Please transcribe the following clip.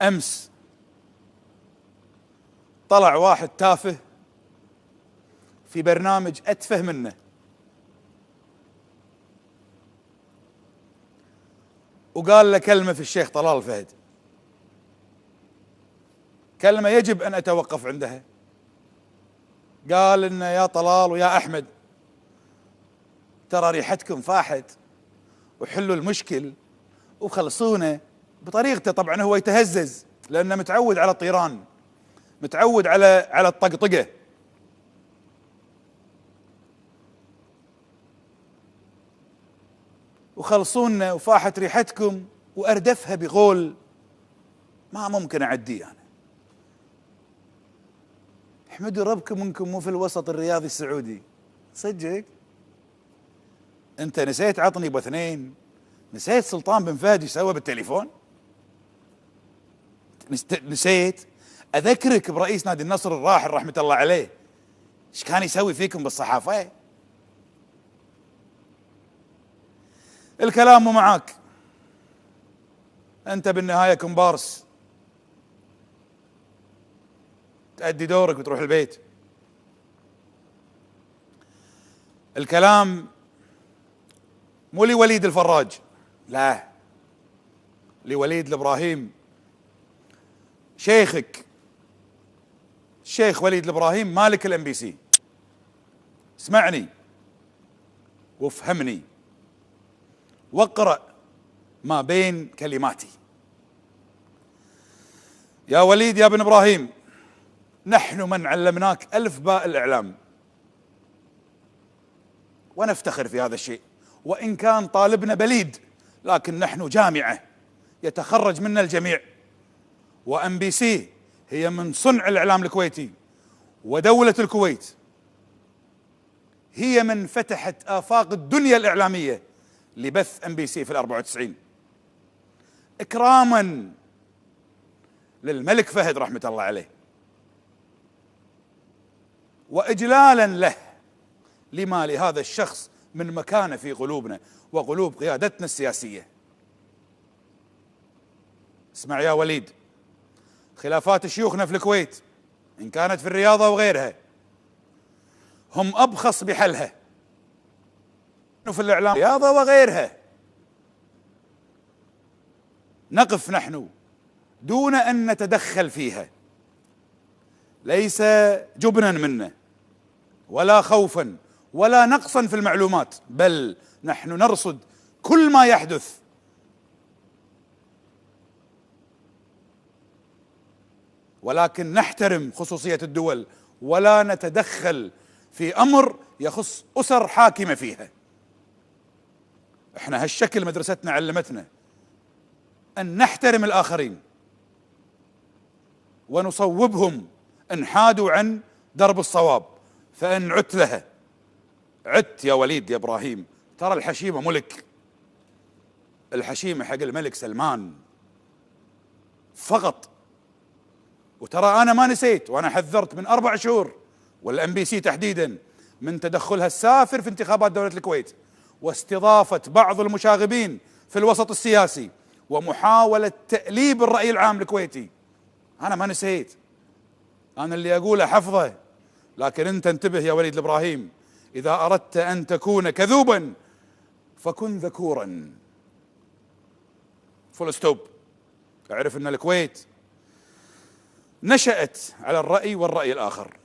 أمس طلع واحد تافه في برنامج أتفه منه، وقال له كلمة في الشيخ طلال الفهد، كلمة يجب أن أتوقف عندها. قال إن يا طلال ويا أحمد ترى ريحتكم فاحت، وحلوا المشكل وخلصونا بطريقته. طبعا هو يتهزز لأنه متعود على الطيران، متعود على الطقطقة. وخلصونا وفاحت ريحتكم، وأردفها بقول ما ممكن أعديه أنا. احمدوا ربكم انكم مو في الوسط الرياضي السعودي. صدقك انت نسيت عطني ابو اثنين، نسيت سلطان بن فهد ايش سوى بالتليفون، نسيت اذكرك برئيس نادي النصر الراحل رحمه الله عليه ايش كان يسوي فيكم بالصحافه. الكلام مو معاك، انت بالنهايه كومبارس، تأدي دورك وتروح البيت. الكلام مو لوليد الفراج، لا، لوليد الابراهيم، شيخك الشيخ وليد الابراهيم مالك الام بي سي. اسمعني وافهمني واقرأ ما بين كلماتي. يا وليد يا ابن ابراهيم، نحن من علمناك ألف باء الإعلام، ونفتخر في هذا الشيء، وإن كان طالبنا بليد لكن نحن جامعة يتخرج منا الجميع، وأم بي سي هي من صنع الإعلام الكويتي، ودولة الكويت هي من فتحت آفاق الدنيا الإعلامية لبث ام بي سي في 94، إكراما للملك فهد رحمة الله عليه، وإجلالا له لما لهذا الشخص من مكانة في قلوبنا وقلوب قيادتنا السياسية. اسمع يا وليد، خلافات شيوخنا في الكويت إن كانت في الرياضة وغيرها هم أبخص بحلها، في الإعلام رياضة وغيرها نقف نحن دون أن نتدخل فيها، ليس جبنا منا ولا خوفا ولا نقصا في المعلومات، بل نحن نرصد كل ما يحدث، ولكن نحترم خصوصية الدول ولا نتدخل في أمر يخص أسر حاكمة فيها. احنا هالشكل مدرستنا علمتنا أن نحترم الآخرين ونصوبهم إن حادوا عن درب الصواب، فإن عدت لها عدت يا وليد يا إبراهيم. ترى الحشيمة ملك، الحشيمة حق الملك سلمان فقط. وترى أنا ما نسيت، وأنا حذرت من 4 شهور والام بي سي تحديدا من تدخلها السافر في انتخابات دولة الكويت، واستضافة بعض المشاغبين في الوسط السياسي، ومحاولة تأليب الرأي العام الكويتي. أنا ما نسيت، أنا اللي أقوله حفظه، لكن أنت انتبه يا وليد الإبراهيم، إذا أردت أن تكون كذوبا فكن ذكورا، فول ستوب. اعرف أن الكويت نشأت على الرأي والرأي الآخر.